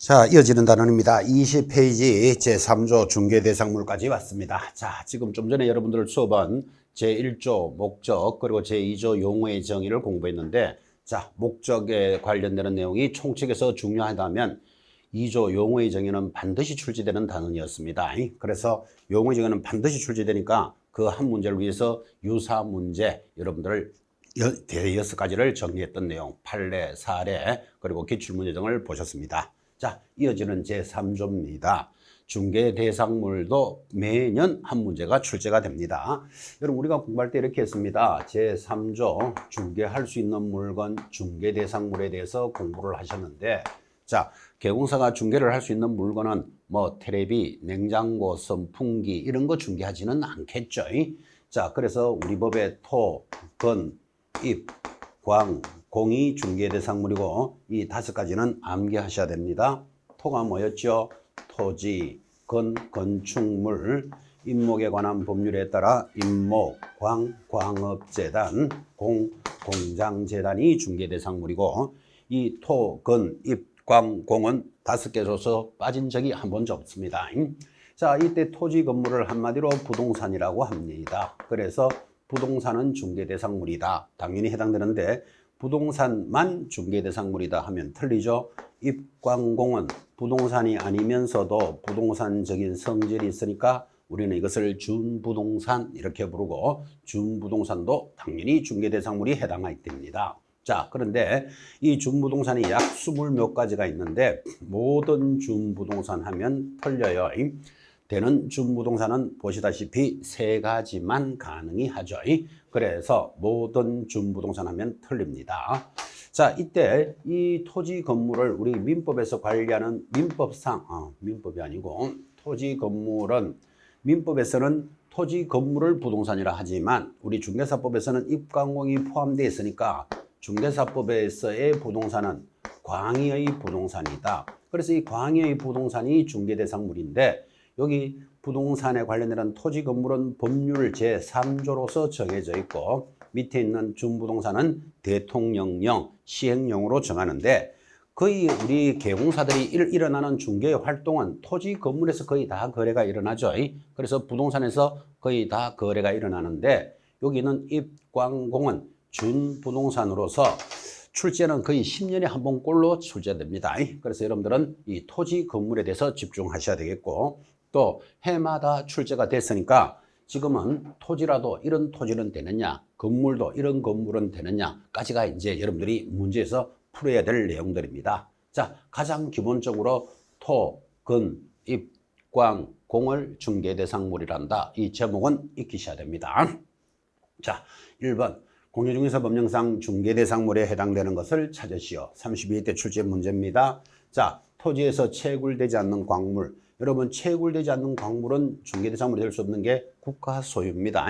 자, 이어지는 단원입니다. 20페이지 제3조 중개대상물까지 왔습니다. 자, 지금 좀 전에 여러분들 수업은 제1조 목적 그리고 제2조 용어의 정의를 공부했는데, 자, 목적에 관련되는 내용이 총칙에서 중요하다면 2조 용어의 정의는 반드시 출제되는 단원이었습니다. 그래서 용어의 정의는 반드시 출제되니까 그 한 문제를 위해서 유사 문제 여러분들 대여섯 가지를 정리했던 내용, 판례, 사례 그리고 기출문제 등을 보셨습니다. 자, 이어지는 제3조입니다. 중개대상물도 매년 한 문제가 출제가 됩니다. 여러분, 우리가 공부할 때 이렇게 했습니다. 제3조 중개할 수 있는 물건, 중개대상물에 대해서 공부를 하셨는데, 자, 개공사가 중개를 할 수 있는 물건은 뭐 테레비, 냉장고, 선풍기 이런 거 중개하지는 않겠죠. 자, 그래서 우리 법의 토, 건, 입, 광, 공이 중개대상물이고 이 5가지는 암기하셔야 됩니다. 토가 뭐였죠? 토지, 건, 건축물, 임목에 관한 법률에 따라 임목, 광, 광업재단, 공, 공장재단이 중개대상물이고 이 토, 건, 입, 광, 공은 5개 줘서 빠진 적이 한 번도 없습니다. 자, 이때 토지 건물을 한마디로 부동산이라고 합니다. 그래서 부동산은 중개대상물이다. 당연히 해당되는데 부동산만 중개대상물이다 하면 틀리죠. 입광공은 부동산이 아니면서도 부동산적인 성질이 있으니까 우리는 이것을 준부동산 이렇게 부르고 준부동산도 당연히 중개대상물이 해당하게 됩니다. 자, 그런데 이 준부동산이 약 20몇 가지가 있는데 모든 준부동산 하면 틀려요. 되는 준부동산은 보시다시피 3가지만 가능히 하죠. 그래서 모든 준부동산 하면 틀립니다. 자, 이때 이 토지 건물을 우리 민법에서 관리하는 민법상, 민법이 아니고 토지 건물은 민법에서는 토지 건물을 부동산이라 하지만 우리 중개사법에서는 입광공이 포함되어 있으니까 중개사법에서의 부동산은 광의의 부동산이다. 그래서 이 광의의 부동산이 중개대상물인데 여기 부동산에 관련된 토지 건물은 법률 제3조로서 정해져 있고 밑에 있는 준부동산은 대통령령, 시행령으로 정하는데 거의 우리 개공사들이 일어나는 중개 활동은 토지 건물에서 거의 다 거래가 일어나죠. 그래서 부동산에서 거의 다 거래가 일어나는데 여기는 입광공은 준부동산으로서 출제는 거의 10년에 한 번꼴로 출제됩니다. 그래서 여러분들은 이 토지 건물에 대해서 집중하셔야 되겠고 또 해마다 출제가 됐으니까 지금은 토지라도 이런 토지는 되느냐, 건물도 이런 건물은 되느냐까지가 이제 여러분들이 문제에서 풀어야 될 내용들입니다. 자, 가장 기본적으로 토, 건, 입, 광, 공을 중개대상물이란다. 이 제목은 익히셔야 됩니다. 자, 1번. 공유중개사 법령상 중개대상물에 해당되는 것을 찾으시오. 32회 때 출제 문제입니다. 자, 토지에서 채굴되지 않는 광물. 여러분, 채굴되지 않는 광물은 중개대상물이 될 수 없는 게 국가 소유입니다.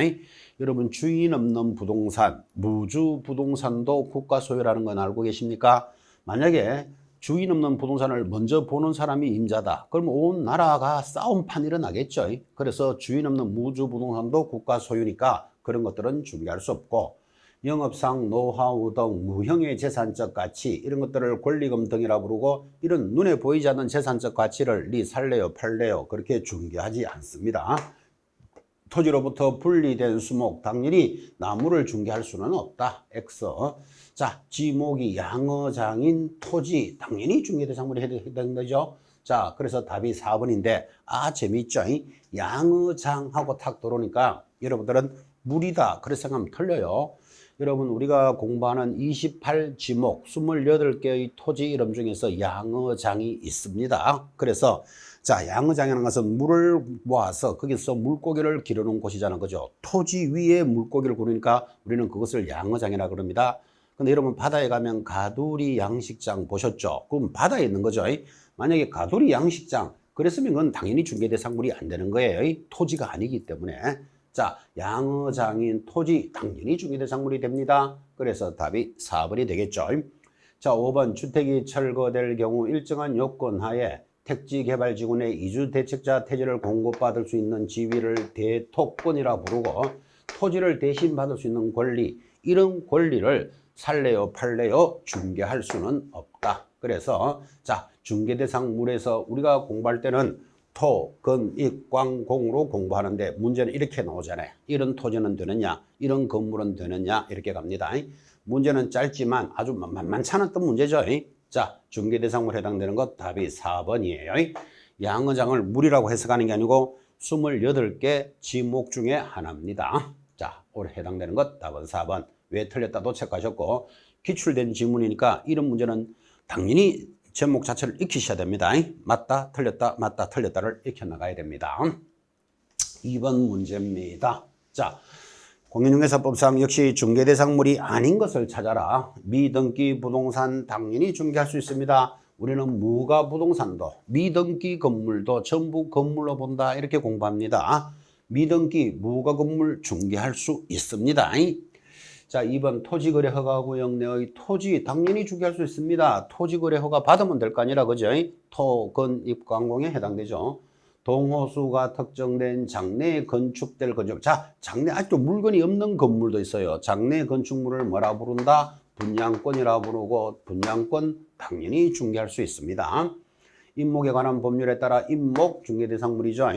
여러분, 주인 없는 부동산, 무주 부동산도 국가 소유라는 건 알고 계십니까? 만약에 주인 없는 부동산을 먼저 보는 사람이 임자다. 그럼 온 나라가 싸움판 일어나겠죠. 그래서 주인 없는 무주 부동산도 국가 소유니까 그런 것들은 중개할 수 없고 영업상 노하우 등 무형의 재산적 가치 이런 것들을 권리금 등이라고 부르고 이런 눈에 보이지 않는 재산적 가치를 니 살래요 팔래요 그렇게 중개하지 않습니다. 토지로부터 분리된 수목 당연히 나무를 중개할 수는 없다. X. 자, 지목이 양어장인 토지 당연히 중개대상물이 해당되는 거죠. 자, 그래서 답이 4번인데 재밌죠? 양어장하고 탁 들어오니까 여러분들은 물이다 그래서 생각하면 틀려요. 여러분, 우리가 공부하는 28지목 28개의 토지 이름 중에서 양어장이 있습니다. 그래서 자, 양어장이라는 것은 물을 모아서 거기서 물고기를 기르는 곳이잖아요. 그죠? 토지 위에 물고기를 기르니까 우리는 그것을 양어장이라고 그럽니다. 근데 여러분 바다에 가면 가두리 양식장 보셨죠? 그럼 바다에 있는 거죠. 만약에 가두리 양식장 그랬으면 그건 당연히 중개대상물이 안 되는 거예요. 토지가 아니기 때문에. 자, 양어장인 토지 당연히 중개대상물이 됩니다. 그래서 답이 4번이 되겠죠. 자, 5번 주택이 철거될 경우 일정한 요건 하에 택지개발지구내 이주대책자 태지를 공급받을 수 있는 지위를 대토권이라 부르고 토지를 대신 받을 수 있는 권리 이런 권리를 살래요, 팔래요, 중개할 수는 없다. 그래서 자, 중개대상물에서 우리가 공부할 때는 토, 건, 익, 광, 공으로 공부하는데 문제는 이렇게 나오잖아요. 이런 토지는 되느냐, 이런 건물은 되느냐 이렇게 갑니다. 문제는 짧지만 아주 만만치 않았던 문제죠. 자, 중개대상물 해당되는 것 답이 4번이에요. 양어장을 물이라고 해석하는 게 아니고 28개 지목 중에 하나입니다. 자, 오늘 해당되는 것 답은 4번. 왜 틀렸다도 체크하셨고, 기출된 지문이니까 이런 문제는 당연히 제목 자체를 익히셔야 됩니다. 맞다, 틀렸다, 맞다, 틀렸다를 익혀나가야 됩니다. 2번 문제입니다. 자, 공인중개사법상 역시 중개대상물이 아닌 것을 찾아라. 미등기 부동산 당연히 중개할 수 있습니다. 우리는 무가 부동산도 미등기 건물도 전부 건물로 본다 이렇게 공부합니다. 미등기 무가 건물 중개할 수 있습니다. 자, 2번 토지거래 허가 구역 내의 토지 당연히 중개할 수 있습니다. 토지거래 허가 받으면 될 거 아니라 그죠? 토, 건, 입, 광공에 해당되죠. 동호수가 특정된 장내에 건축될 건축. 자, 장내 아직도 물건이 없는 건물도 있어요. 장내 건축물을 뭐라 부른다? 분양권이라 부르고 분양권 당연히 중개할 수 있습니다. 임목에 관한 법률에 따라 임목 중개대상물이죠.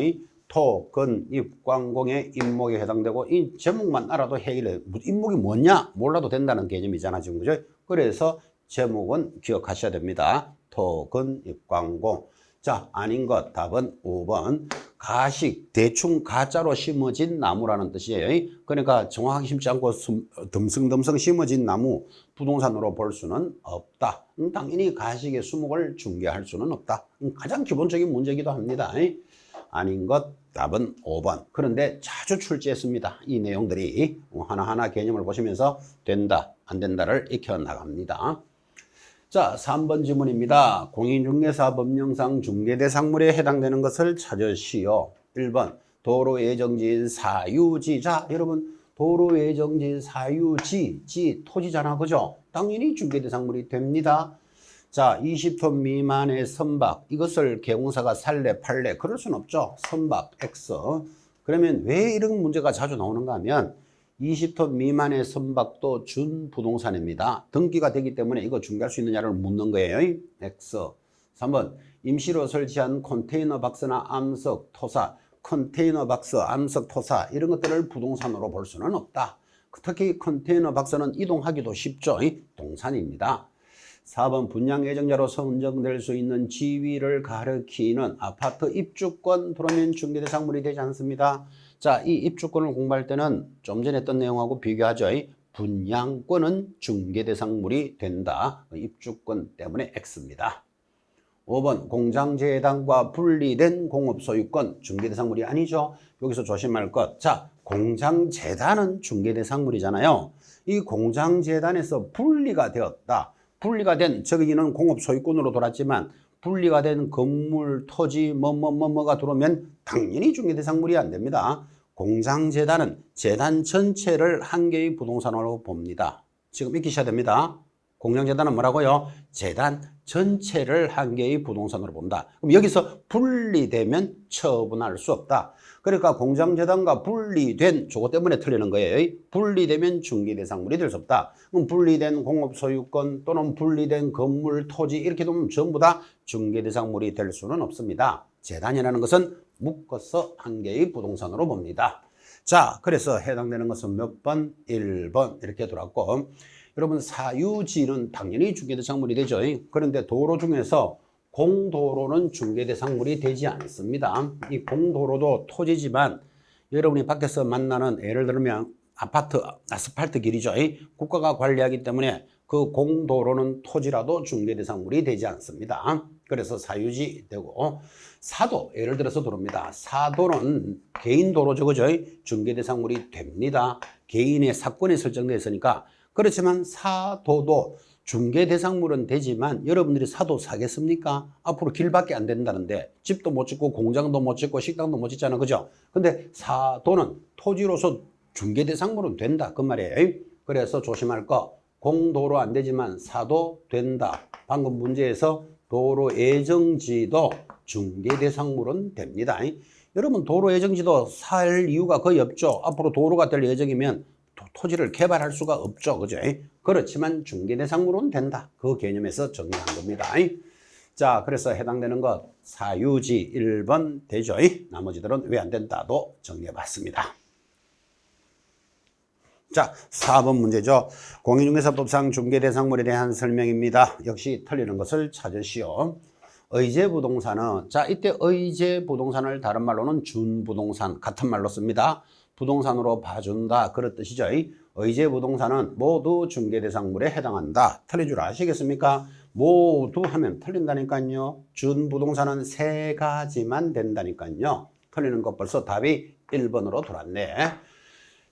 토, 건, 입, 광공의 임목에 해당되고 이 제목만 알아도 해결해. 임목이 뭐냐? 몰라도 된다는 개념이잖아 지금 그죠? 그래서 제목은 기억하셔야 됩니다. 토, 건, 입, 광공. 자, 아닌 것 답은 5번. 가식, 대충 가짜로 심어진 나무라는 뜻이에요. 그러니까 정확하게 심지 않고 듬성듬성 심어진 나무 부동산으로 볼 수는 없다. 당연히 가식의 수목을 중개할 수는 없다. 가장 기본적인 문제이기도 합니다. 아닌 것 답은 5번. 그런데 자주 출제했습니다. 이 내용들이 하나하나 개념을 보시면서 된다, 안 된다를 익혀나갑니다. 자, 3번 지문입니다. 공인중개사 법령상 중개대상물에 해당되는 것을 찾으시오. 1번 도로 예정지인 사유지. 자, 여러분 도로 예정지인 사유지, 지 토지잖아 그죠? 당연히 중개대상물이 됩니다. 자, 20톤 미만의 선박, 이것을 개공사가 살래 팔래 그럴 순 없죠. 선박 X. 그러면 왜 이런 문제가 자주 나오는가 하면 20톤 미만의 선박도 준부동산입니다. 등기가 되기 때문에 이거 중개할 수 있느냐를 묻는 거예요. X. 3번 임시로 설치한 컨테이너 박스나 암석, 토사, 컨테이너 박스, 암석, 토사 이런 것들을 부동산으로 볼 수는 없다. 특히 컨테이너 박스는 이동하기도 쉽죠. 동산입니다. 4번 분양 예정자로 선정될 수 있는 지위를 가리키는 아파트 입주권 들어오면 중개대상물이 되지 않습니다. 자, 이 입주권을 공부할 때는 좀 전에 했던 내용하고 비교하죠. 분양권은 중개대상물이 된다. 입주권 때문에 X입니다. 5번 공장재단과 분리된 공업소유권 중개대상물이 아니죠. 여기서 조심할 것. 자, 공장재단은 중개대상물이잖아요. 이 공장재단에서 분리가 되었다. 분리가 된 저기는 공업소유권으로 돌았지만 분리가 된 건물, 토지, 뭐가 들어오면 당연히 중개대상물이 안 됩니다. 공장재단은 재단 전체를 한 개의 부동산으로 봅니다. 지금 익히셔야 됩니다. 공장재단은 뭐라고요? 재단 전체를 한 개의 부동산으로 본다. 그럼 여기서 분리되면 처분할 수 없다. 그러니까 공장재단과 분리된 저거 때문에 틀리는 거예요. 분리되면 중개대상물이 될 수 없다. 그럼 분리된 공업소유권 또는 분리된 건물, 토지 이렇게 되면 전부 다 중개대상물이 될 수는 없습니다. 재단이라는 것은 묶어서 한 개의 부동산으로 봅니다. 자, 그래서 해당되는 것은 몇 번? 1번 이렇게 들어왔고, 여러분 사유지는 당연히 중개대상물이 되죠. 그런데 도로 중에서 공도로는 중개대상물이 되지 않습니다. 이 공도로도 토지지만 여러분이 밖에서 만나는 예를 들면 아파트, 아스팔트 길이죠. 국가가 관리하기 때문에 그 공도로는 토지라도 중개대상물이 되지 않습니다. 그래서 사유지 되고, 사도 예를 들어서 도로입니다. 사도는 개인 도로죠, 그죠? 중개대상물이 됩니다. 개인의 사건이 설정되어 있으니까. 그렇지만 사도도 중개대상물은 되지만 여러분들이 사도 사겠습니까? 앞으로 길밖에 안 된다는데 집도 못 짓고 공장도 못 짓고 식당도 못 짓잖아, 그죠? 근데 사도는 토지로서 중개대상물은 된다 그 말이에요. 그래서 조심할 거, 공도로 안 되지만 사도 된다. 방금 문제에서 도로 예정지도 중개대상물은 됩니다. 여러분 도로 예정지도 살 이유가 거의 없죠. 앞으로 도로가 될 예정이면 토지를 개발할 수가 없죠. 그죠? 그렇지만 중개대상물은 된다. 그 개념에서 정리한 겁니다. 자, 그래서 해당되는 것 사유지 1번 되죠. 나머지들은 왜 안 된다도 정리해 봤습니다. 자, 4번 문제죠. 공인중개사법상 중개대상물에 대한 설명입니다. 역시 틀리는 것을 찾으시오. 의제부동산은, 자, 이때 의제부동산을 다른 말로는 준부동산, 같은 말로 씁니다. 부동산으로 봐준다, 그런 뜻이죠. 의제부동산은 모두 중개대상물에 해당한다. 틀린 줄 아시겠습니까? 모두 하면 틀린다니까요. 준부동산은 3가지만 된다니까요. 틀리는 것 벌써 답이 1번으로 돌았네.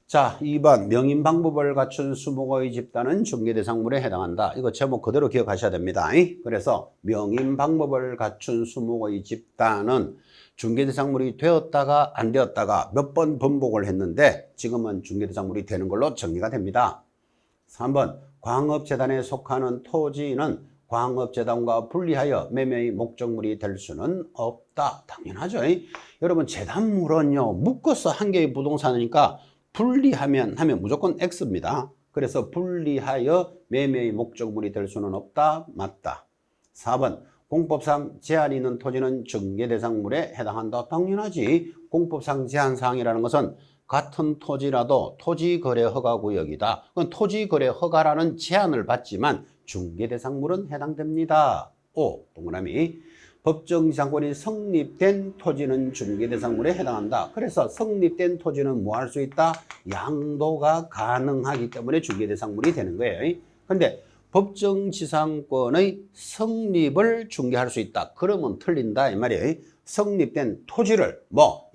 자, 2번 명인 방법을 갖춘 수목의 집단은 중개대상물에 해당한다. 이거 제목 그대로 기억하셔야 됩니다. 그래서 명인 방법을 갖춘 수목의 집단은 중개대상물이 되었다가 안 되었다가 몇 번 번복을 했는데 지금은 중개대상물이 되는 걸로 정리가 됩니다. 3번 광업재단에 속하는 토지는 광업재단과 분리하여 매매의 목적물이 될 수는 없다. 당연하죠. 여러분 재단물은요 묶어서 한 개의 부동산이니까 분리하면 무조건 X입니다. 그래서 분리하여 매매의 목적물이 될 수는 없다. 맞다. 4번 공법상 제한이 있는 토지는 중개대상물에 해당한다. 당연하지. 공법상 제한사항이라는 것은 같은 토지라도 토지거래허가구역이다. 그건 토지거래허가라는 제한을 받지만 중개대상물은 해당됩니다. 5. 동그라미 법정지상권이 성립된 토지는 중개대상물에 해당한다. 그래서 성립된 토지는 뭐 할 수 있다? 양도가 가능하기 때문에 중개대상물이 되는 거예요. 근데 법정지상권의 성립을 중개할 수 있다. 그러면 틀린다 이 말이에요. 성립된 토지를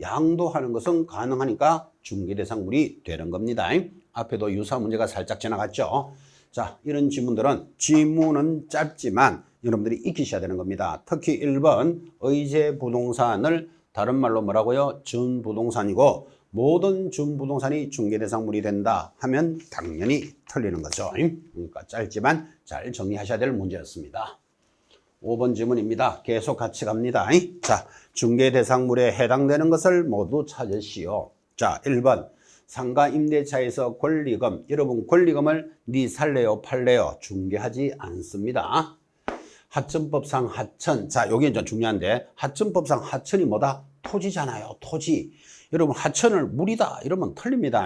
양도하는 것은 가능하니까 중개대상물이 되는 겁니다. 앞에도 유사 문제가 살짝 지나갔죠. 자, 이런 지문은 짧지만 여러분들이 익히셔야 되는 겁니다. 특히 1번 의제부동산을 다른 말로 뭐라고요? 준부동산이고 모든 준부동산이 중개대상물이 된다 하면 당연히 틀리는 거죠. 그러니까 짧지만 잘 정리하셔야 될 문제였습니다. 5번 지문입니다. 계속 같이 갑니다. 자, 중개대상물에 해당되는 것을 모두 찾으시오. 자, 1번 상가 임대차에서 권리금, 여러분 권리금을 니 살래요 팔래요 중개하지 않습니다. 하천법상 하천, 자 여기 이제 중요한데 하천법상 하천이 뭐다? 토지잖아요. 토지. 여러분 하천을 물이다 이러면 틀립니다.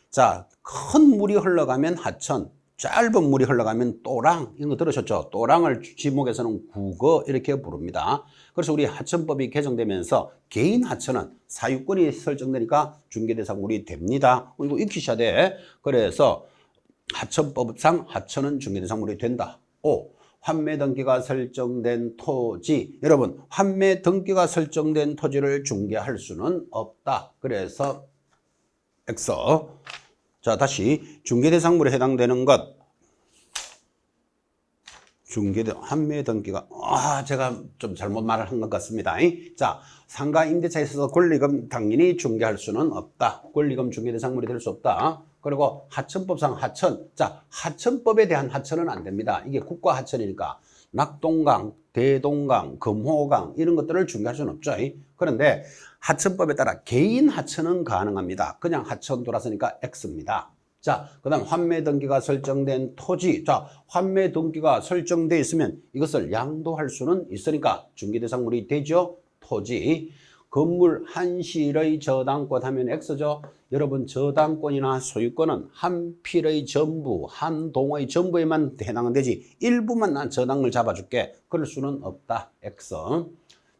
자, 큰 물이 흘러가면 하천, 짧은 물이 흘러가면 또랑, 이런 거 들으셨죠? 또랑을 지목에서는 국어 이렇게 부릅니다. 그래서 우리 하천법이 개정되면서 개인 하천은 사유권이 설정되니까 중개대상물이 됩니다. 이거 익히셔야 돼. 그래서 하천법상 하천은 중개대상물이 된다. 5. 환매등기가 설정된 토지, 여러분 환매등기가 설정된 토지를 중개할 수는 없다. 그래서 X. 자, 다시 중개대상물에 해당되는 것 환매등기가 제가 좀 잘못 말을 한 것 같습니다. 자, 상가 임대차에 있어서 권리금 당연히 중개할 수는 없다. 권리금 중개대상물이 될 수 없다. 그리고 하천법상 하천, 자 하천법에 대한 하천은 안 됩니다. 이게 국가 하천이니까 낙동강, 대동강, 금호강 이런 것들을 중개할 수는 없죠. 그런데 하천법에 따라 개인 하천은 가능합니다. 그냥 하천 돌아서니까 X입니다. 자, 그 다음 환매등기가 설정된 토지. 자, 환매등기가 설정되어 있으면 이것을 양도할 수는 있으니까 중개대상물이 되죠. 토지. 건물 한실의 저당권 하면 X죠. 여러분 저당권이나 소유권은 한 필의 전부, 한 동의 전부에만 해당은 되지 일부만 난 저당을 잡아줄게. 그럴 수는 없다. X.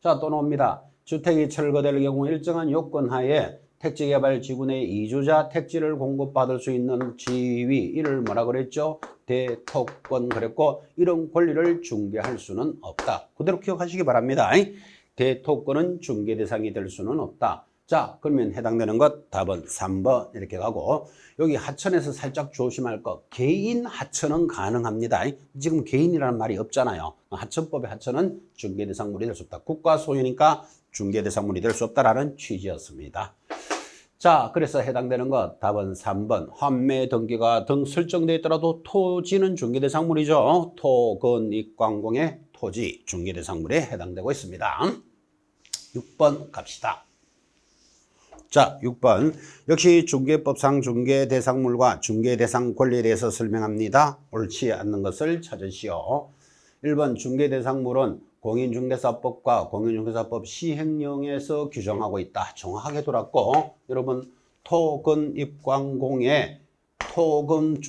자, 또 나옵니다. 주택이 철거될 경우 일정한 요건 하에 택지개발지구 내 이주자 택지를 공급받을 수 있는 지위, 이를 뭐라 그랬죠? 대토권 그랬고 이런 권리를 중개할 수는 없다. 그대로 기억하시기 바랍니다. 대토권은 중개 대상이 될 수는 없다. 자, 그러면 해당되는 것 답은 3번 이렇게 가고 여기 하천에서 살짝 조심할 것 개인 하천은 가능합니다. 지금 개인이라는 말이 없잖아요. 하천법의 하천은 중개 대상물이 될 수 없다. 국가 소유니까 중개 대상물이 될 수 없다라는 취지였습니다. 자, 그래서 해당되는 것 답은 3번 환매 등기가 등 설정되어 있더라도 토지는 중개대상물이죠. 토, 건, 익, 광공의 토지 중개대상물에 해당되고 있습니다. 6번 갑시다. 자, 6번. 역시 중개법상 중개대상물과 중개대상 권리에 대해서 설명합니다. 옳지 않는 것을 찾으시오. 1번 중개대상물은 공인중개사법과 공인중개사법 시행령에서 규정하고 있다. 정확하게 돌았고, 여러분 토건 입광공의 토건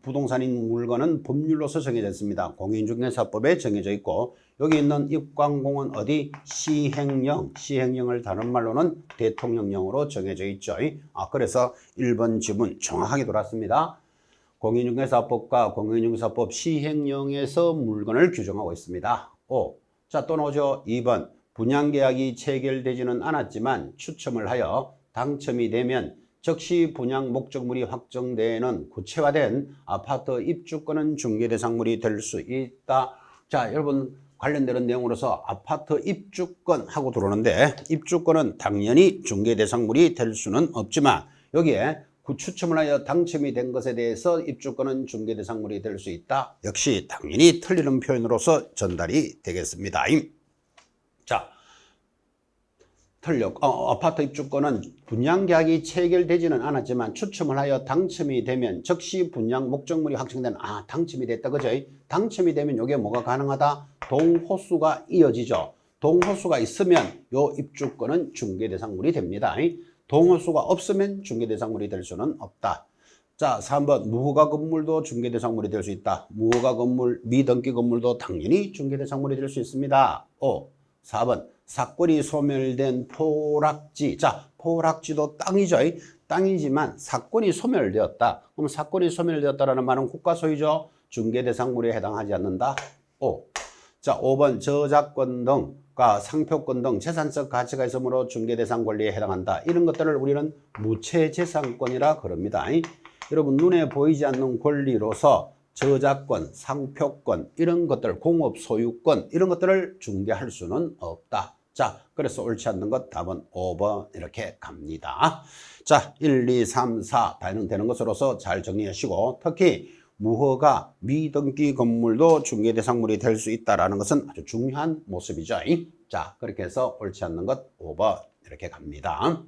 부동산인 물건은 법률로서 정해져 있습니다. 공인중개사법에 정해져 있고, 여기 있는 입광공은 어디? 시행령. 시행령을 다른 말로는 대통령령으로 정해져 있죠. 그래서 1번 지문 정확하게 돌았습니다. 공인중개사법과 공인중개사법 시행령에서 물건을 규정하고 있습니다. 자, 또 나오죠. 2번. 분양계약이 체결되지는 않았지만 추첨을 하여 당첨이 되면 즉시 분양 목적물이 확정되는 구체화된 아파트 입주권은 중개대상물이 될 수 있다. 자, 여러분 관련되는 내용으로서 아파트 입주권 하고 들어오는데, 입주권은 당연히 중개대상물이 될 수는 없지만 여기에 추첨을 하여 당첨이 된 것에 대해서 입주권은 중개대상물이 될 수 있다. 역시 당연히 틀리는 표현으로서 전달이 되겠습니다. 자, 아파트 입주권은 분양계약이 체결되지는 않았지만 추첨을 하여 당첨이 되면 즉시 분양 목적물이 확정된, 당첨이 됐다, 그죠? 당첨이 되면 이게 뭐가 가능하다? 동호수가 이어지죠. 동호수가 있으면 요 입주권은 중개대상물이 됩니다. 동호수가 없으면 중개대상물이 될 수는 없다. 자, 3번. 무허가 건물도 중개대상물이 될 수 있다. 무허가 건물, 미등기 건물도 당연히 중개대상물이 될 수 있습니다. 4번. 사건이 소멸된 포락지. 자, 포락지도 땅이죠. 땅이지만 사건이 소멸되었다. 그럼 사건이 소멸되었다라는 말은 국가 소유죠. 중개대상물에 해당하지 않는다. 자, 5번. 저작권 등과 상표권 등 재산적 가치가 있으므로 중개대상 권리에 해당한다. 이런 것들을 우리는 무체재산권이라 그럽니다. 여러분 눈에 보이지 않는 권리로서 저작권, 상표권 이런 것들, 공업 소유권 이런 것들을 중개할 수는 없다. 자, 그래서 옳지 않는 것 답은 5번 이렇게 갑니다. 자, 1, 2, 3, 4 반영되는 것으로서 잘 정리하시고, 특히 무허가 미등기 건물도 중개대상물이 될 수 있다는 것은 아주 중요한 모습이죠. 자, 그렇게 해서 옳지 않는 것 5번 이렇게 갑니다.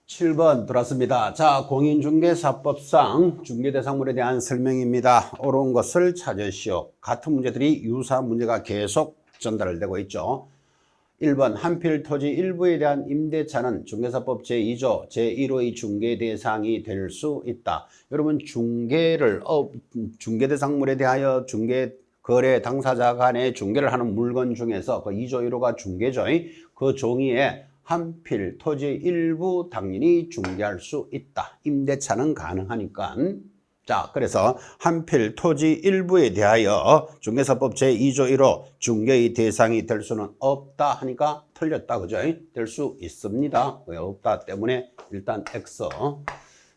7번 들어왔습니다. 자, 공인중개사법상 중개대상물에 대한 설명입니다. 옳은 것을 찾으시오. 같은 문제들이 유사한 문제가 계속 전달되고 있죠. 1번. 한필 토지 일부에 대한 임대차는 중개사법 제2조 제1호의 중개대상이 될 수 있다. 여러분 중개대상물에 대하여 거래 당사자 간의 중개를 하는 물건 중에서 그 2조 1호가 중개죠. 그 종이에 한필 토지 일부 당연히 중개할 수 있다. 임대차는 가능하니까. 자, 그래서 한필 토지 일부에 대하여 중개사법 제2조 1호 중개의 대상이 될 수는 없다 하니까 틀렸다, 그죠? 될 수 있습니다. 왜 없다 때문에 일단 X.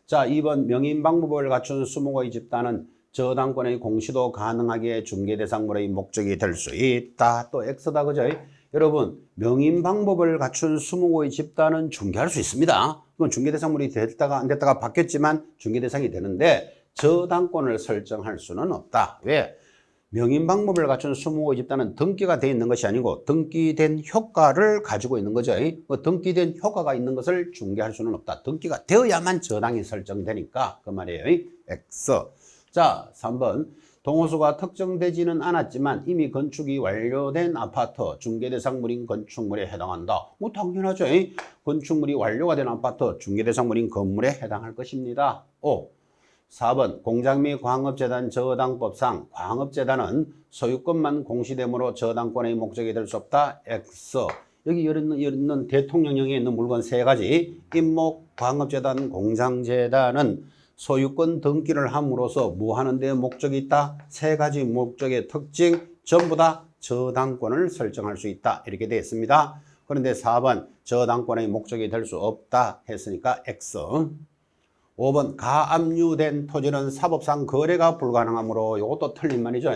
자, 2번. 명인방법을 갖춘 20개의 집단은 저당권의 공시도 가능하게 중개대상물의 목적이 될 수 있다. 또 X다, 그죠? 여러분 명인방법을 갖춘 20개의 집단은 중개할 수 있습니다. 그건 중개대상물이 됐다가 안 됐다가 바뀌었지만 중개대상이 되는데 저당권을 설정할 수는 없다. 왜? 명인방법을 갖춘 20개의 집단은 등기가 되어 있는 것이 아니고 등기된 효과를 가지고 있는 거죠. 그 등기된 효과가 있는 것을 중개할 수는 없다. 등기가 되어야만 저당이 설정되니까 그 말이에요. X. 자, 3번. 동호수가 특정되지는 않았지만 이미 건축이 완료된 아파트 중개대상물인 건축물에 해당한다. 뭐 당연하죠. 건축물이 완료가 된 아파트 중개대상물인 건물에 해당할 것입니다. 4번. 공장 및 광업재단 저당법상 광업재단은 소유권만 공시되므로 저당권의 목적이 될 수 없다. X. 여기 있는 대통령령에 있는 물건 3가지 임목, 광업재단, 공장재단은 소유권 등기를 함으로써 뭐 하는 데 목적이 있다? 3가지 목적의 특징 전부 다 저당권을 설정할 수 있다. 이렇게 되어 있습니다. 그런데 4번 저당권의 목적이 될 수 없다 했으니까 X. 5번. 가압류된 토지는 사법상 거래가 불가능하므로 이것도 틀린 말이죠.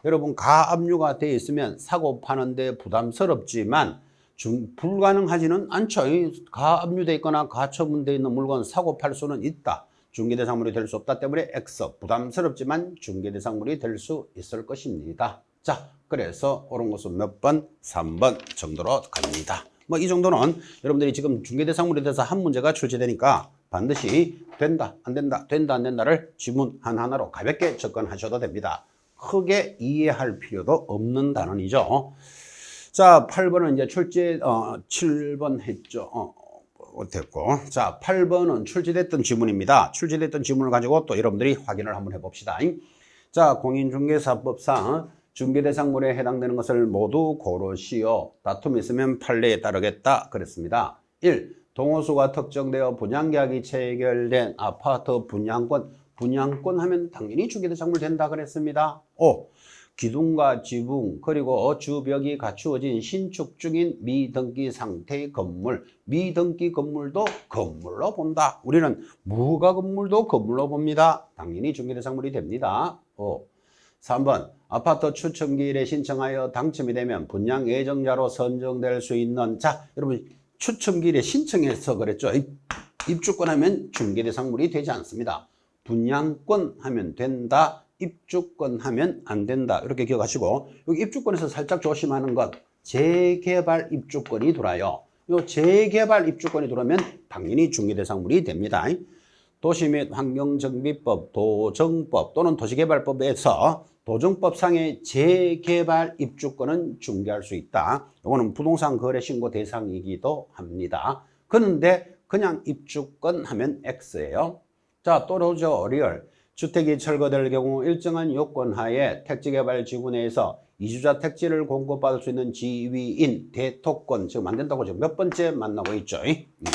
여러분 가압류가 되어 있으면 사고 파는데 부담스럽지만 불가능하지는 않죠. 가압류되어 있거나 가처분되어 있는 물건 사고 팔 수는 있다. 중개대상물이 될 수 없다 때문에 X. 부담스럽지만 중개대상물이 될 수 있을 것입니다. 자, 그래서 옳은 것은 몇 번? 3번 정도로 갑니다. 뭐 이 정도는 여러분들이 지금 중개대상물에 대해서 한 문제가 출제되니까 반드시 된다, 안 된다, 된다, 안 된다를 지문 하나하나로 가볍게 접근하셔도 됩니다. 크게 이해할 필요도 없는 단원이죠. 자, 8번은 이제 출제, 7번 했죠. 됐고. 자, 8번은 출제됐던 지문입니다. 출제됐던 지문을 가지고 또 여러분들이 확인을 한번 해봅시다. 자, 공인중개사법상 중개대상물에 해당되는 것을 모두 고르시오. 다툼이 있으면 판례에 따르겠다. 그랬습니다. 1. 동호수가 특정되어 분양계약이 체결된 아파트 분양권. 분양권 하면 당연히 중개대상물 된다 그랬습니다. 5. 기둥과 지붕 그리고 주벽이 갖추어진 신축 중인 미등기 상태의 건물. 미등기 건물도 건물로 본다. 우리는 무가 건물도 건물로 봅니다. 당연히 중개대상물이 됩니다. 3번 아파트 추첨기일에 신청하여 당첨이 되면 분양 예정자로 선정될 수 있는, 자 여러분 추첨기일에 신청해서 그랬죠. 입주권 하면 중개대상물이 되지 않습니다. 분양권 하면 된다. 입주권 하면 안 된다. 이렇게 기억하시고, 여기 입주권에서 살짝 조심하는 것, 재개발 입주권이 들어와요. 요 재개발 입주권이 들어오면 당연히 중개대상물이 됩니다. 도시 및 환경정비법, 도정법 또는 도시개발법에서 도정법상의 재개발 입주권은 중개할 수 있다. 이거는 부동산 거래 신고 대상이기도 합니다. 그런데 그냥 입주권 하면 X예요. 자, 또 나오죠. 리얼. 주택이 철거될 경우 일정한 요건 하에 택지개발지구 내에서 이주자 택지를 공급받을 수 있는 지위인 대토권, 지금 안 된다고 지금 몇 번째 만나고 있죠.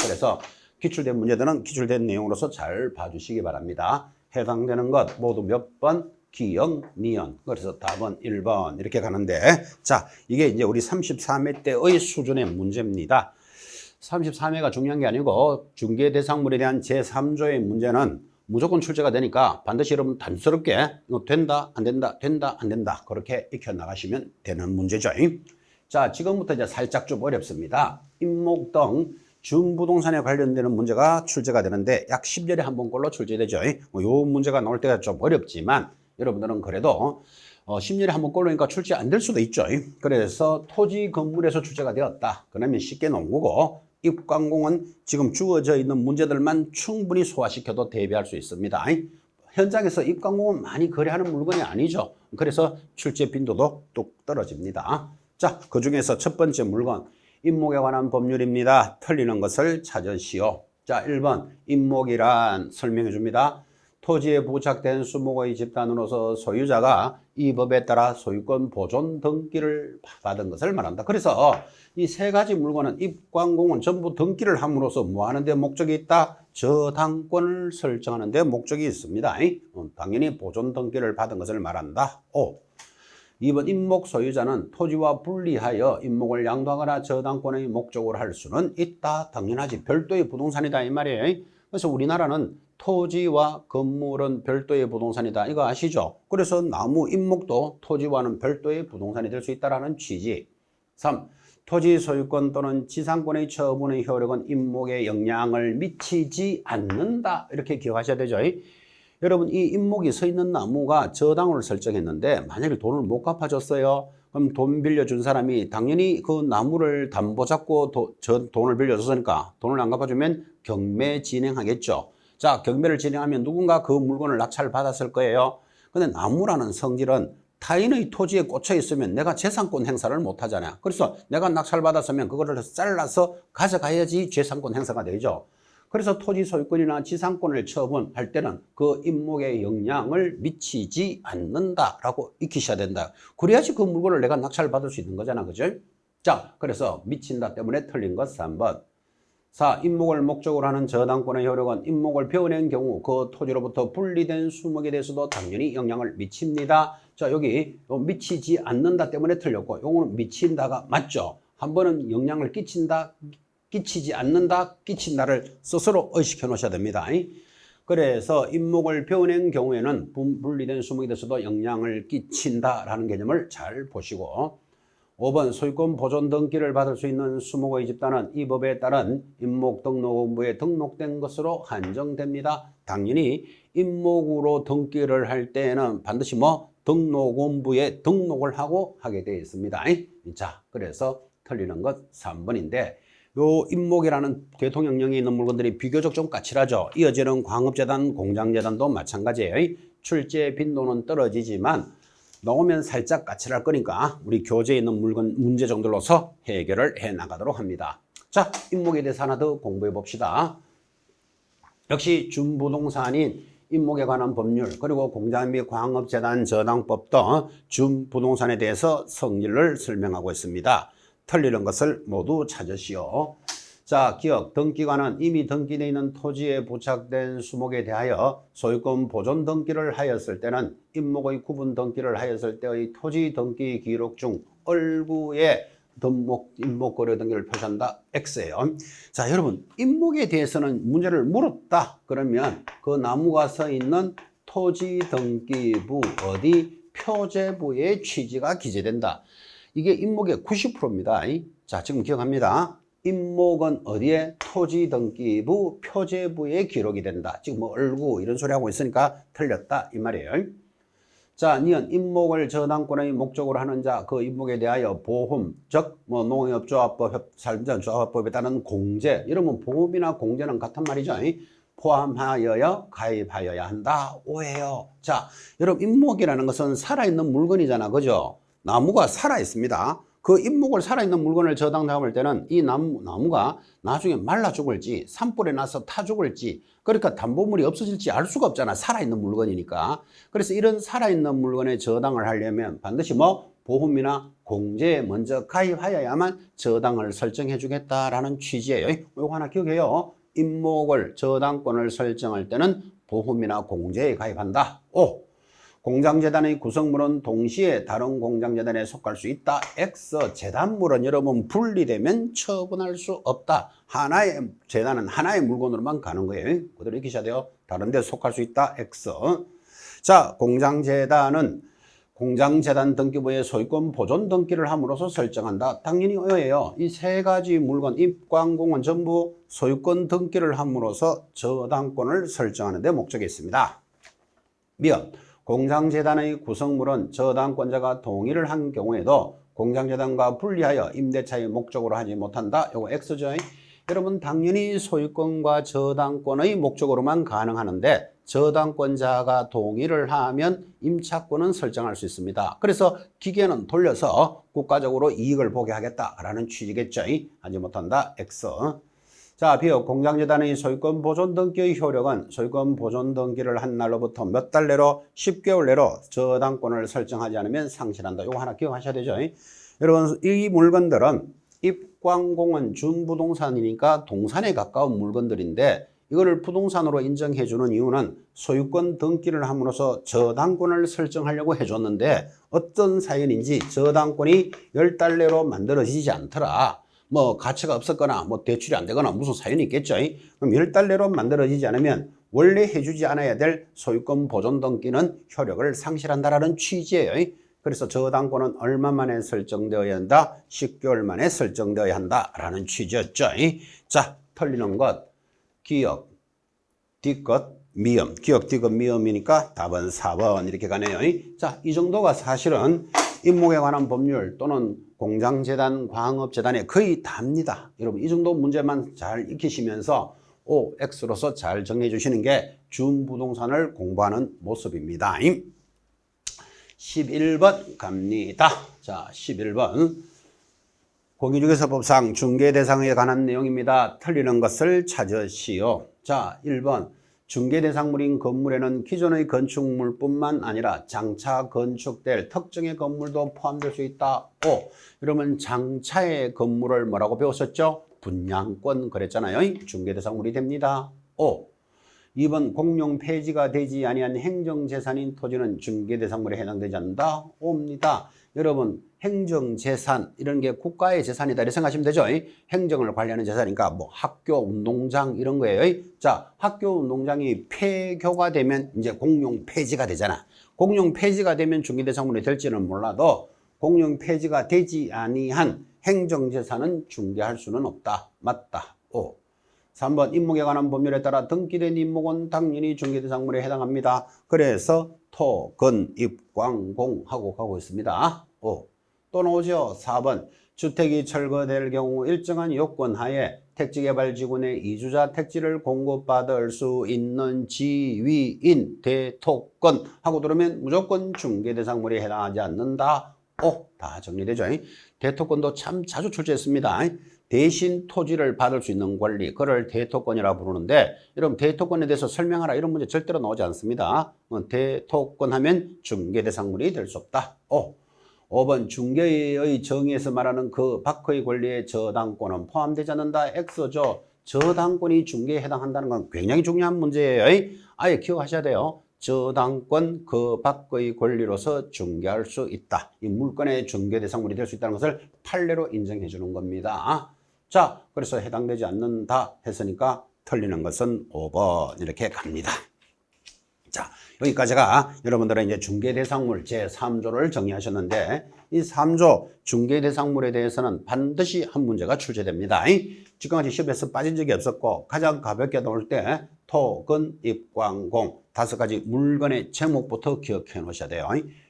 그래서 기출된 문제들은 기출된 내용으로서 잘 봐주시기 바랍니다. 해당되는 것 모두 몇 번? 기역, 니은. 그래서 답은 1번 이렇게 가는데, 자 이게 이제 우리 33회 때의 수준의 문제입니다. 33회가 중요한 게 아니고 중개대상물에 대한 제3조의 문제는 무조건 출제가 되니까 반드시 여러분 단순스럽게 된다, 안 된다, 된다, 안 된다 그렇게 익혀나가시면 되는 문제죠. 자, 지금부터 이제 살짝 좀 어렵습니다. 임목 등 준부동산에 관련되는 문제가 출제가 되는데 약 10년에 한 번꼴로 출제되죠. 요 문제가 나올 때가 좀 어렵지만 여러분들은 그래도 10년에 한 번꼴로니까 출제 안 될 수도 있죠. 그래서 토지 건물에서 출제가 되었다. 그러면 쉽게 놓은 거고, 입광공은 지금 주어져 있는 문제들만 충분히 소화시켜도 대비할 수 있습니다. 현장에서 입광공은 많이 거래하는 물건이 아니죠. 그래서 출제 빈도도 뚝 떨어집니다. 자, 그 중에서 첫 번째 물건, 임목에 관한 법률입니다. 틀리는 것을 찾으시오. 자, 1번 임목이란 설명해 줍니다. 토지에 부착된 수목의 집단으로서 소유자가 이 법에 따라 소유권 보존 등기를 받은 것을 말한다. 그래서 이 세 가지 물건은 입광공은 전부 등기를 함으로써 뭐 하는 데 목적이 있다? 저당권을 설정하는 데 목적이 있습니다. 당연히 보존 등기를 받은 것을 말한다. 2번 임목 소유자는 토지와 분리하여 임목을 양도하거나 저당권의 목적으로 할 수는 있다. 당연하지. 별도의 부동산이다 이 말이에요. 그래서 우리나라는 토지와 건물은 별도의 부동산이다. 이거 아시죠? 그래서 나무 임목도 토지와는 별도의 부동산이 될 수 있다는 취지. 3. 토지 소유권 또는 지상권의 처분의 효력은 임목에 영향을 미치지 않는다. 이렇게 기억하셔야 되죠. 여러분 이 임목이 서 있는 나무가 저당을 설정했는데 만약에 돈을 못 갚아줬어요. 그럼 돈 빌려준 사람이 당연히 그 나무를 담보 잡고 돈을 빌려줬으니까 돈을 안 갚아주면 경매 진행하겠죠. 자, 경매를 진행하면 누군가 그 물건을 낙찰받았을 거예요. 근데 나무라는 성질은 타인의 토지에 꽂혀 있으면 내가 재산권 행사를 못 하잖아요. 그래서 내가 낙찰받았으면 그거를 잘라서 가져가야지 재산권 행사가 되죠. 그래서 토지 소유권이나 지상권을 처분할 때는 그 임목에 영향을 미치지 않는다라고 익히셔야 된다. 그래야지 그 물건을 내가 낙찰받을 수 있는 거잖아. 그죠? 자, 그래서 미친다 때문에 틀린 것 3번. 4. 임목을 목적으로 하는 저당권의 효력은 임목을 베어낸 경우 그 토지로부터 분리된 수목에 대해서도 당연히 영향을 미칩니다. 자, 여기 미치지 않는다 때문에 틀렸고, 요거는 미친다가 맞죠? 한 번은 영향을 끼친다, 끼치지 않는다, 끼친다를 스스로 의식해 놓으셔야 됩니다. 그래서 임목을 베어낸 경우에는 분리된 수목에 대해서도 영향을 끼친다라는 개념을 잘 보시고, 5번 소유권 보존 등기를 받을 수 있는 수목의 집단은 이 법에 따른 임목등록원부에 등록된 것으로 한정됩니다. 당연히 임목으로 등기를 할 때에는 반드시 등록원부에 등록을 하고 하게 되어 있습니다. 자, 그래서 틀리는 것 3번인데 요 임목이라는 대통령령에 있는 물건들이 비교적 좀 까칠하죠. 이어지는 광업재단, 공장재단도 마찬가지예요. 출제 빈도는 떨어지지만 나오면 살짝 까칠할 거니까 우리 교재에 있는 물건 문제 정도로서 해결을 해 나가도록 합니다. 자, 임목에 대해서 하나 더 공부해 봅시다. 역시 준부동산인 임목에 관한 법률 그리고 공장 및 광업재단 저당법 등 준부동산에 대해서 성질을 설명하고 있습니다. 틀리는 것을 모두 찾으시오. 자, 기억, 등기관은 이미 등기되어 있는 토지에 부착된 수목에 대하여 소유권 보존 등기를 하였을 때는 임목의 구분 등기를 하였을 때의 토지 등기 기록 중 얼구에 임목 거래 등기를 표시한다. X예요. 자, 여러분, 임목에 대해서는 문제를 물었다. 그러면 그 나무가 서 있는 토지 등기부 어디 표제부의 취지가 기재된다. 이게 임목의 90%입니다. 자, 지금 기억합니다. 임목은 어디에? 토지등기부 표제부에 기록이 된다. 지금 뭐 얼구 이런 소리 하고 있으니까 틀렸다 이 말이에요. 자, 니은 임목을 저당권의 목적으로 하는 자 그 임목에 대하여 보험 즉 뭐 농협조합법, 산전조합법에 따른 공제 이러면 보험이나 공제는 같은 말이죠. 포함하여야 가입하여야 한다. 오해요. 자, 여러분 임목이라는 것은 살아있는 물건이잖아. 그죠? 나무가 살아있습니다. 그 임목을 살아있는 물건을 저당담을 때는 이 나무가 나중에 말라 죽을지 산불에 나서 타 죽을지 그러니까 담보물이 없어질지 알 수가 없잖아. 살아있는 물건이니까. 그래서 이런 살아있는 물건에 저당을 하려면 반드시 뭐 보험이나 공제에 먼저 가입하여야만 저당을 설정해 주겠다라는 취지예요. 이거 하나 기억해요. 임목을 저당권을 설정할 때는 보험이나 공제에 가입한다. 오. 공장재단의 구성물은 동시에 다른 공장재단에 속할 수 있다. X. 재단물은 여러분 분리되면 처분할 수 없다. 하나의 재단은 하나의 물건으로만 가는 거예요. 그대로 익히셔야 돼요. 다른 데 속할 수 있다. X. 자, 공장재단은 공장재단 등기부에 소유권 보존 등기를 함으로써 설정한다. 당연히 어예요. 이 세 가지 물건, 입광공은 전부 소유권 등기를 함으로써 저당권을 설정하는 데 목적이 있습니다. 미연. 공장재단의 구성물은 저당권자가 동의를 한 경우에도 공장재단과 분리하여 임대차의 목적으로 하지 못한다. 요거 X죠. 여러분 당연히 소유권과 저당권의 목적으로만 가능하는데 저당권자가 동의를 하면 임차권은 설정할 수 있습니다. 그래서 기계는 돌려서 국가적으로 이익을 보게 하겠다라는 취지겠죠. 하지 못한다. X. 자, 비록 공장재단의 소유권 보존 등기의 효력은 소유권 보존 등기를 한 날로부터 몇 달 내로 10개월 내로 저당권을 설정하지 않으면 상실한다. 이거 하나 기억하셔야 되죠. 여러분 이 물건들은 입광공은 준부동산이니까 동산에 가까운 물건들인데 이거를 부동산으로 인정해 주는 이유는 소유권 등기를 함으로써 저당권을 설정하려고 해줬는데 어떤 사연인지 저당권이 10달 내로 만들어지지 않더라. 뭐 가치가 없었거나 뭐 대출이 안 되거나 무슨 사연이 있겠죠. 그럼 10달 내로 만들어지지 않으면 원래 해주지 않아야 될 소유권 보존 등기는 효력을 상실한다라는 취지예요. 그래서 저당권은 얼마 만에 설정되어야 한다? 10개월 만에 설정되어야 한다라는 취지였죠. 자, 틀리는 것 기억, 뒤것, 미음. 기억, 뒤것, 미음이니까 답은 4번 이렇게 가네요. 자, 이 정도가 사실은 임목에 관한 법률 또는 공장재단, 광업재단에 거의 답니다. 여러분 이 정도 문제만 잘 익히시면서 OX로서 잘 정리해 주시는 게 준부동산을 공부하는 모습입니다. 11번 갑니다. 자, 11번 공인중개사법상 중개대상에 관한 내용입니다. 틀리는 것을 찾으시오. 자, 1번 중개대상물인 건물에는 기존의 건축물뿐만 아니라 장차 건축될 특정의 건물도 포함될 수 있다. 5. 이러면 장차의 건물을 뭐라고 배웠었죠? 분양권 그랬잖아요. 중개대상물이 됩니다. 5. 2번 공용 폐지가 되지 아니한 행정재산인 토지는 중개대상물에 해당되지 않는다. 5입니다. 여러분 행정재산 이런 게 국가의 재산이다 이렇게 생각하시면 되죠. 행정을 관리하는 재산이니까 뭐 학교, 운동장 이런 거예요. 자, 학교, 운동장이 폐교가 되면 이제 공용 폐지가 되잖아. 공용 폐지가 되면 중개대상물이 될지는 몰라도 공용 폐지가 되지 아니한 행정재산은 중개할 수는 없다. 맞다. 5. 3번 임목에 관한 법률에 따라 등기된 임목은 당연히 중개대상물에 해당합니다. 그래서 토, 건, 입, 광, 공 하고 가고 있습니다. 5. 또 나오죠. 4번 주택이 철거될 경우 일정한 요건 하에 택지개발지구내 이주자 택지를 공급받을 수 있는 지위인 대토권 하고 들으면 무조건 중개대상물에 해당하지 않는다. 다 정리되죠. 대토권도 참 자주 출제했습니다. 대신 토지를 받을 수 있는 권리, 그걸 대토권이라고 부르는데, 여러분 대토권에 대해서 설명하라 이런 문제 절대로 나오지 않습니다. 대토권 하면 중개대상물이 될 수 없다. 5번 중개의 정의에서 말하는 그 밖의 권리의 저당권은 포함되지 않는다. X죠. 저당권이 중개에 해당한다는 건 굉장히 중요한 문제예요. 아예 기억하셔야 돼요. 저당권 그 밖의 권리로서 중개할 수 있다. 이 물건의 중개대상물이 될 수 있다는 것을 판례로 인정해 주는 겁니다. 자, 그래서 해당되지 않는다 했으니까 틀리는 것은 5번 이렇게 갑니다. 자, 여기까지가 여러분들은 이제 중개대상물 제3조를 정리하셨는데, 이 3조 중개대상물에 대해서는 반드시 한 문제가 출제됩니다. 지금까지 시험에서 빠진 적이 없었고, 가장 가볍게 나올 때 토, 근, 입, 광, 공 5가지 물건의 제목부터 기억해 놓으셔야 돼요.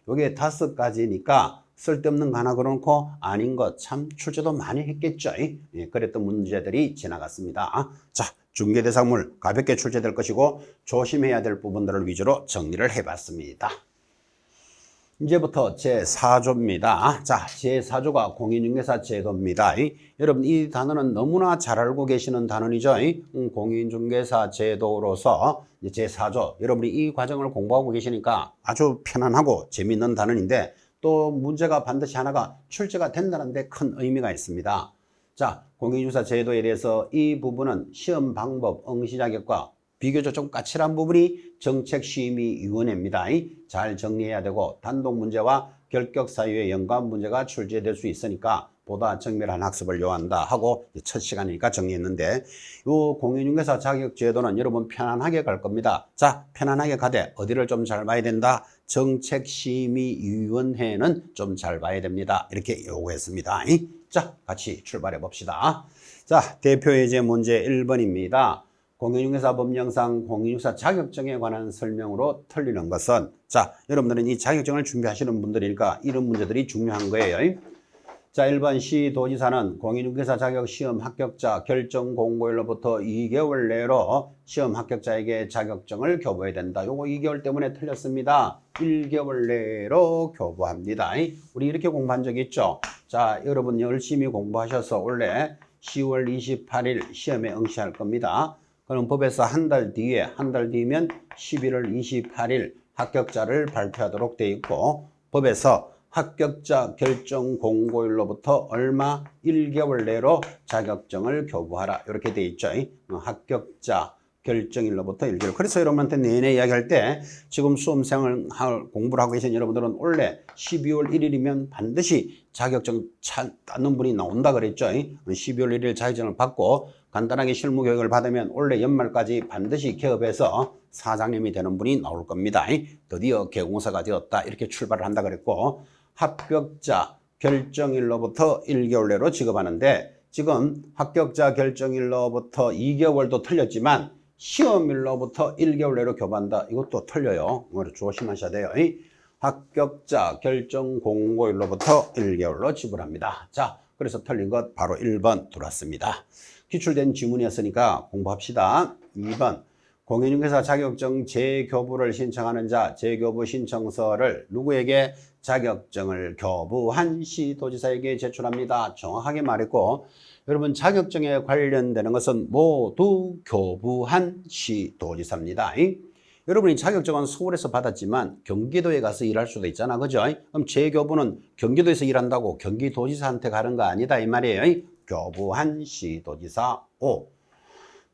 요게 5가지니까 쓸데없는 거 하나 그러놓고 아닌 거 참 출제도 많이 했겠죠. 그랬던 문제들이 지나갔습니다. 자, 중개대상물 가볍게 출제될 것이고 조심해야 될 부분들을 위주로 정리를 해봤습니다. 이제부터 제4조입니다. 자, 제4조가 공인중개사 제도입니다. 여러분 이 단어는 너무나 잘 알고 계시는 단어이죠. 공인중개사 제도로서 제4조, 여러분이 이 과정을 공부하고 계시니까 아주 편안하고 재미있는 단어인데, 또 문제가 반드시 하나가 출제가 된다는 데 큰 의미가 있습니다. 자, 공인중개사 제도에 대해서 이 부분은 시험 방법, 응시 자격과 비교적 좀 까칠한 부분이 정책심의위원회입니다. 잘 정리해야 되고 단독 문제와 결격 사유의 연관 문제가 출제될 수 있으니까 보다 정밀한 학습을 요한다 하고 첫 시간이니까 정리했는데, 이 공인중개사 자격 제도는 여러분 편안하게 갈 겁니다. 자, 편안하게 가되 어디를 좀 잘 봐야 된다. 정책심의위원회는 좀 잘 봐야 됩니다. 이렇게 요구했습니다. 자, 같이 출발해 봅시다. 자, 대표 예제 문제 1번입니다. 공인중개사 법령상 공인중개사 자격증에 관한 설명으로 틀리는 것은, 자, 여러분들은 이 자격증을 준비하시는 분들이니까 이런 문제들이 중요한 거예요. 자, 1번 시도지사는 공인중개사 자격 시험 합격자 결정 공고일로부터 2개월 내로 시험 합격자에게 자격증을 교부해야 된다. 요거 2개월 때문에 틀렸습니다. 1개월 내로 교부합니다. 우리 이렇게 공부한 적 있죠? 자, 여러분 열심히 공부하셔서 원래 10월 28일 시험에 응시할 겁니다. 그럼 법에서 한 달 뒤면 11월 28일 합격자를 발표하도록 되어 있고, 법에서 합격자 결정 공고일로부터 얼마 1개월 내로 자격증을 교부하라 이렇게 되어 있죠. 합격자 결정일로부터 1개월. 그래서 여러분한테 내내 이야기할 때 지금 수험생을 공부를 하고 계신 여러분들은 원래 12월 1일이면 반드시 자격증 따는 분이 나온다 그랬죠. 12월 1일 자격증을 받고 간단하게 실무 교육을 받으면 올해 연말까지 반드시 개업해서 사장님이 되는 분이 나올 겁니다. 드디어 개공사가 되었다 이렇게 출발을 한다 그랬고, 합격자 결정일로부터 1개월 내로 지급하는데, 지금 합격자 결정일로부터 2개월도 틀렸지만 시험일로부터 1개월 내로 교부한다. 이것도 틀려요. 조심하셔야 돼요. 합격자 결정 공고일로부터 1개월로 지불합니다. 자, 그래서 틀린 것 바로 1번 들어왔습니다. 기출된 지문이었으니까 공부합시다. 2번 공인중개사 자격증 재교부를 신청하는 자 재교부 신청서를 누구에게? 자격증을 교부한 시도지사에게 제출합니다. 정확하게 말했고, 여러분 자격증에 관련되는 것은 모두 교부한 시도지사입니다. 여러분이 자격증은 서울에서 받았지만 경기도에 가서 일할 수도 있잖아, 그죠? 그럼 재교부는 경기도에서 일한다고 경기도지사한테 가는 거 아니다 이 말이에요. 교부한 시도지사. 5.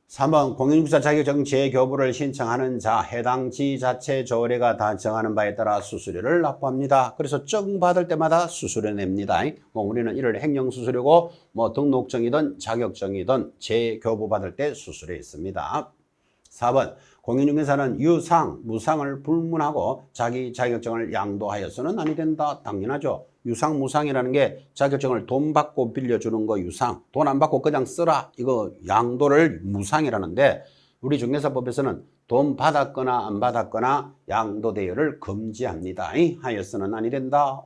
3번 공인중개사 자격증 재교부를 신청하는 자 해당 지자체 조례가 다 정하는 바에 따라 수수료를 납부합니다. 그래서 증 받을 때마다 수수료 냅니다. 우리는 이를 행정수수료고 등록증이든 자격증이든 재교부 받을 때 수수료 있습니다. 4번 공인중개사는 유상, 무상을 불문하고 자기 자격증을 양도하여서는 아니 된다. 당연하죠. 유상, 무상이라는 게 자격증을 돈 받고 빌려주는 거 유상, 돈 안 받고 그냥 쓰라 이거 양도를 무상이라는데, 우리 중개사법에서는 돈 받았거나 안 받았거나 양도 대여를 금지합니다. 하여서는 아니 된다.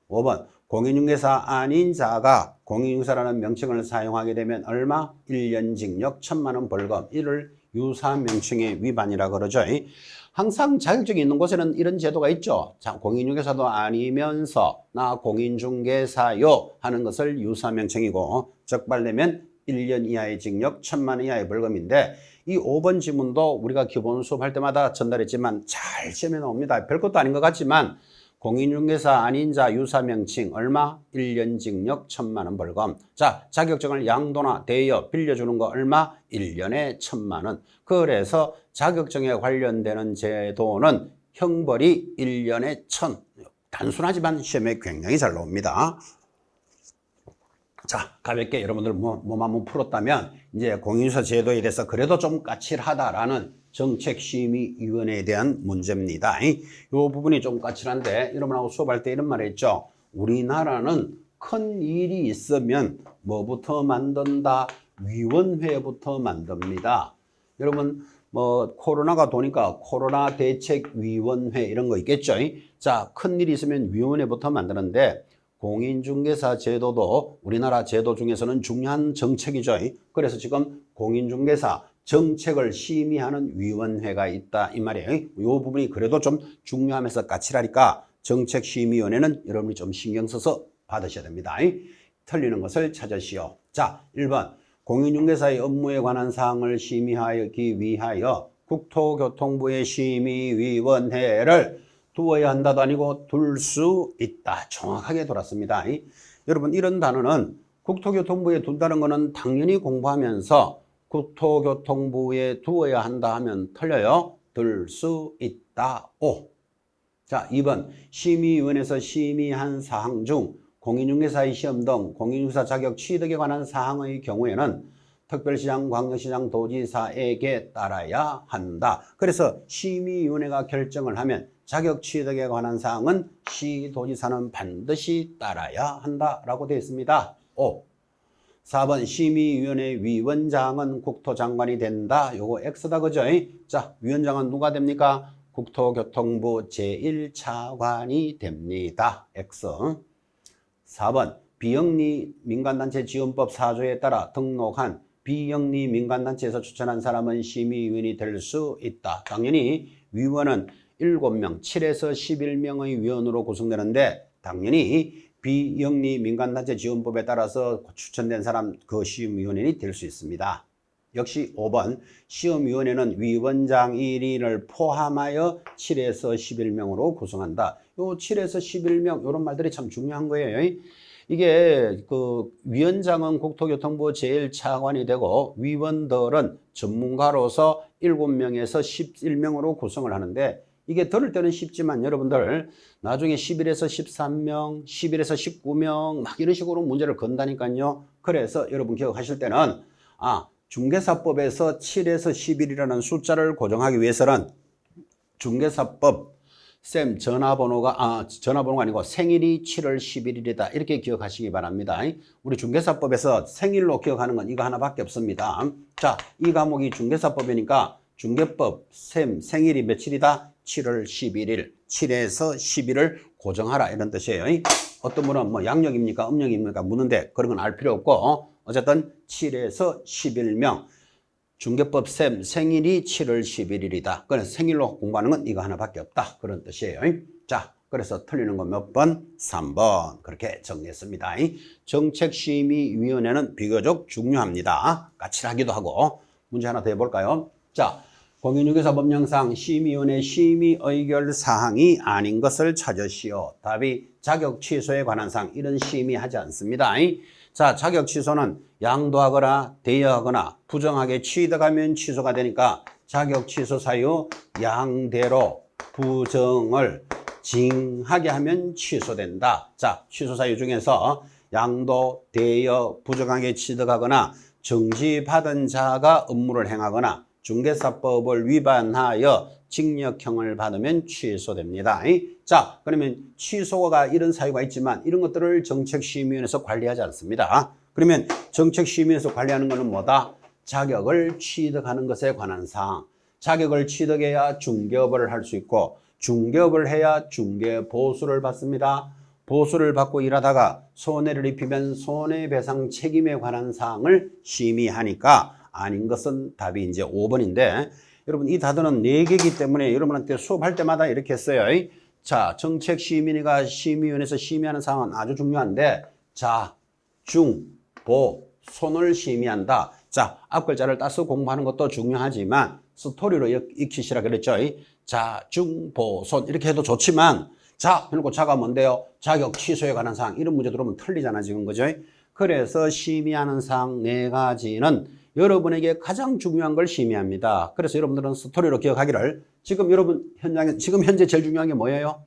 5번 공인중개사 아닌 자가 공인중개사라는 명칭을 사용하게 되면 얼마? 1년 징역 1,000만 원 벌금. 이를 유사명칭의 위반이라 그러죠. 항상 자격증이 있는 곳에는 이런 제도가 있죠. 자, 공인중개사도 아니면서 나 공인중개사요 하는 것을 유사명칭이고 적발되면 1년 이하의 징역 1,000만 원 이하의 벌금인데 이 5번 지문도 우리가 기본 수업할 때마다 전달했지만 잘 시험에 나옵니다. 별것도 아닌 것 같지만 공인중개사 아닌 자 유사명칭 얼마? 1년 징역 1,000만 원 벌금. 자, 자격증을 양도나 대여 빌려주는 거 얼마? 1년에 1,000만 원. 그래서 자격증에 관련되는 제도는 형벌이 1년에 1,000. 단순하지만 시험에 굉장히 잘 나옵니다. 자, 가볍게 여러분들 몸 한번 풀었다면 이제 공인중개사 제도에 대해서 그래도 좀 까칠하다라는 정책심의위원회에 대한 문제입니다. 이 부분이 좀 까칠한데 여러분하고 수업할 때 이런 말 했죠. 우리나라는 큰 일이 있으면 뭐부터 만든다? 위원회부터 만듭니다. 여러분 뭐 코로나가 도니까 코로나 대책위원회 이런 거 있겠죠. 자, 큰 일이 있으면 위원회부터 만드는데 공인중개사 제도도 우리나라 제도 중에서는 중요한 정책이죠. 그래서 지금 공인중개사 정책을 심의하는 위원회가 있다 이 말이에요. 이 부분이 그래도 좀 중요하면서 까칠하니까 정책심의위원회는 여러분이 좀 신경 써서 받으셔야 됩니다. 틀리는 것을 찾으시오. 자, 1번 공인중개사의 업무에 관한 사항을 심의하기 위하여 국토교통부의 심의위원회를 두어야 한다도 아니고 둘 수 있다. 정확하게 돌았습니다. 여러분 이런 단어는 국토교통부에 둔다는 것은 당연히 공부하면서 국토교통부에 두어야 한다 하면 틀려요. 둘 수 있다. 오. 자, 2번 심의위원회에서 심의한 사항 중 공인중개사의 시험 등 공인중개사 자격 취득에 관한 사항의 경우에는 특별시장, 광역시장, 도지사에게 따라야 한다. 그래서 심의위원회가 결정을 하면 자격 취득에 관한 사항은 시도지사는 반드시 따라야 한다라고 되어 있습니다. 5. 4번 심의위원회 위원장은 국토장관이 된다. 요거 X다 그죠? 자, 위원장은 누가 됩니까? 국토교통부 제1차관이 됩니다. X. 4번 비영리 민간단체 지원법 4조에 따라 등록한 비영리 민간단체에서 추천한 사람은 심의위원이 될 수 있다. 당연히 위원은 7명, 7에서 11명의 위원으로 구성되는데 당연히 비영리 민간단체 지원법에 따라서 추천된 사람 그 시험위원회는 될 수 있습니다. 역시 5번 시험위원회는 위원장 1인을 포함하여 7에서 11명으로 구성한다. 요 7에서 11명 이런 말들이 참 중요한 거예요. 이게 그 위원장은 국토교통부 제1차관이 되고 위원들은 전문가로서 7명에서 11명으로 구성을 하는데 이게 들을 때는 쉽지만 여러분들 나중에 11에서 13명, 11에서 19명 막 이런 식으로 문제를 건다니까요. 그래서 여러분 기억하실 때는 중개사법에서 7에서 11이라는 숫자를 고정하기 위해서는 중개사법 전화번호가 아니고 생일이 7월 11일이다. 이렇게 기억하시기 바랍니다. 우리 중개사법에서 생일로 기억하는 건 이거 하나밖에 없습니다. 자, 이 과목이 중개사법이니까 중개법 생일이 며칠이다? 7월 11일. 7에서 10일을 고정하라 이런 뜻이에요. 어떤 분은 뭐 양력입니까? 음력입니까? 묻는데 그런 건 알 필요 없고 어쨌든 7에서 11명. 중개법 생일이 7월 11일이다. 그래서 생일로 공부하는 건 이거 하나밖에 없다. 그런 뜻이에요. 자, 그래서 틀리는 건 몇 번? 3번. 그렇게 정리했습니다. 정책심의위원회는 비교적 중요합니다. 까칠하기도 하고. 문제 하나 더 해볼까요? 자, 공인중개사 법령상 심의위원회 심의 의결 사항이 아닌 것을 찾으시오. 답이 자격 취소에 관한 사항. 이런 심의하지 않습니다. 자, 자격 취소는 양도하거나 대여하거나 부정하게 취득하면 취소가 되니까 자격 취소 사유 양대로 부정을 징하게 하면 취소된다. 자, 취소 사유 중에서 양도, 대여, 부정하게 취득하거나 정지받은 자가 업무를 행하거나 중개사법을 위반하여 징역형을 받으면 취소됩니다. 자, 그러면 취소가 이런 사유가 있지만 이런 것들을 정책심의위원회에서 관리하지 않습니다. 그러면 정책심의위원회에서 관리하는 것은 뭐다? 자격을 취득하는 것에 관한 사항. 자격을 취득해야 중개업을 할 수 있고 중개업을 해야 중개보수를 받습니다. 보수를 받고 일하다가 손해를 입히면 손해배상 책임에 관한 사항을 심의하니까 아닌 것은 답이 이제 5번인데 여러분 이 단어는 4개이기 때문에 여러분한테 수업할 때마다 이렇게 했어요. 자, 정책심의위가 심의위원회에서 심의하는 사항은 아주 중요한데 자, 중, 보, 손을 심의한다. 자, 앞글자를 따서 공부하는 것도 중요하지만 스토리로 익히시라 그랬죠. 자, 중, 보, 손 이렇게 해도 좋지만 자, 해놓고 자가 뭔데요? 자격 취소에 관한 사항 이런 문제 들어오면 틀리잖아 지금 그죠? 그래서 심의하는 사항 4가지는 여러분에게 가장 중요한 걸 심의합니다. 그래서 여러분들은 스토리로 기억하기를 지금 여러분 현장에 지금 현재 제일 중요한 게 뭐예요?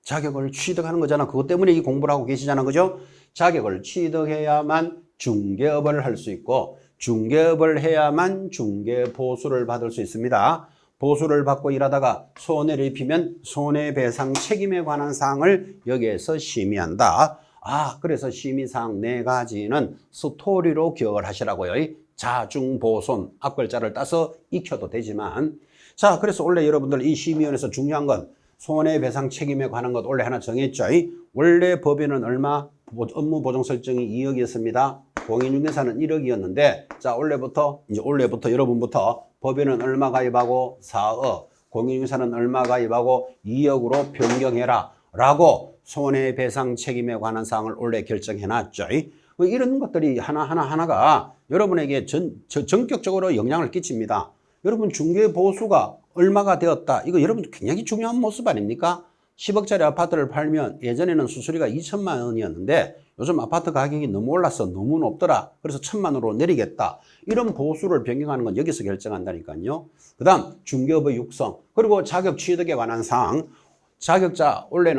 자격을 취득하는 거잖아. 그것 때문에 이 공부를 하고 계시잖아. 그죠? 자격을 취득해야만 중개업을 할 수 있고 중개업을 해야만 중개보수를 받을 수 있습니다. 보수를 받고 일하다가 손해를 입히면 손해배상 책임에 관한 사항을 여기에서 심의한다. 아, 그래서 심의사항 4가지는 스토리로 기억을 하시라고요. 자, 중, 보, 손 앞글자를 따서 익혀도 되지만 자, 그래서 원래 여러분들 이 심의위원회에서 중요한 건 손해배상 책임에 관한 것 원래 하나 정했죠. 원래 법에는 얼마? 업무 보정 설정이 2억이었습니다. 공인중개사는 1억이었는데 자, 올해부터 여러분부터 법에는 얼마 가입하고 4억, 공인중개사는 얼마 가입하고 2억으로 변경해라 라고 손해배상 책임에 관한 사항을 원래 결정해 놨죠. 이런 것들이 하나가 여러분에게 전격적으로 영향을 끼칩니다. 여러분 중개보수가 얼마가 되었다. 이거 여러분 굉장히 중요한 모습 아닙니까? 10억짜리 아파트를 팔면 예전에는 수수료가 2천만 원이었는데 요즘 아파트 가격이 너무 올라서 너무 높더라. 그래서 1,000만 원으로 내리겠다. 이런 보수를 변경하는 건 여기서 결정한다니까요. 그 다음 중개업의 육성 그리고 자격 취득에 관한 사항. 자격자 올해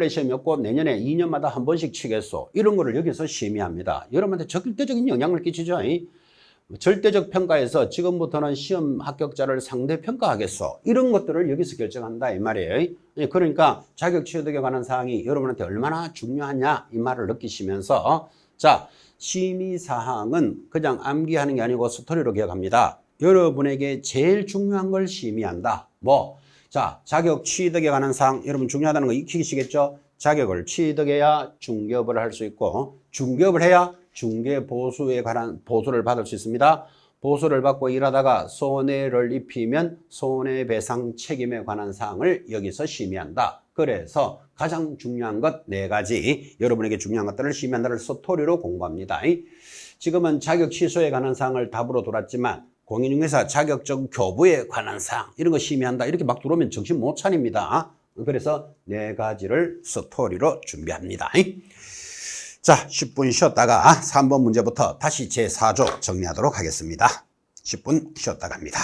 시험이었고 내년에 2년마다 한 번씩 치겠소. 이런 거를 여기서 심의합니다. 여러분한테 절대적인 영향을 끼치죠. 절대적 평가에서 지금부터는 시험 합격자를 상대평가하겠소. 이런 것들을 여기서 결정한다 이 말이에요. 그러니까 자격 취득에 관한 사항이 여러분한테 얼마나 중요하냐 이 말을 느끼시면서 자, 심의사항은 그냥 암기하는 게 아니고 스토리로 기억합니다. 여러분에게 제일 중요한 걸 심의한다. 뭐? 자, 자격 취득에 관한 사항 여러분 중요하다는 거 익히시겠죠? 자격을 취득해야 중개업을 할 수 있고 중개업을 해야 중개보수에 관한 보수를 받을 수 있습니다. 보수를 받고 일하다가 손해를 입히면 손해배상 책임에 관한 사항을 여기서 심의한다. 그래서 가장 중요한 것 4가지 여러분에게 중요한 것들을 심의한다를 스토리로 공부합니다. 지금은 자격 취소에 관한 사항을 답으로 돌았지만 공인중개사 자격증 교부에 관한 사항 이런 거 심의한다 이렇게 막 들어오면 정신 못 차립니다. 그래서 4가지를 스토리로 준비합니다. 자, 10분 쉬었다가 3번 문제부터 다시 제4조 정리하도록 하겠습니다. 10분 쉬었다 갑니다.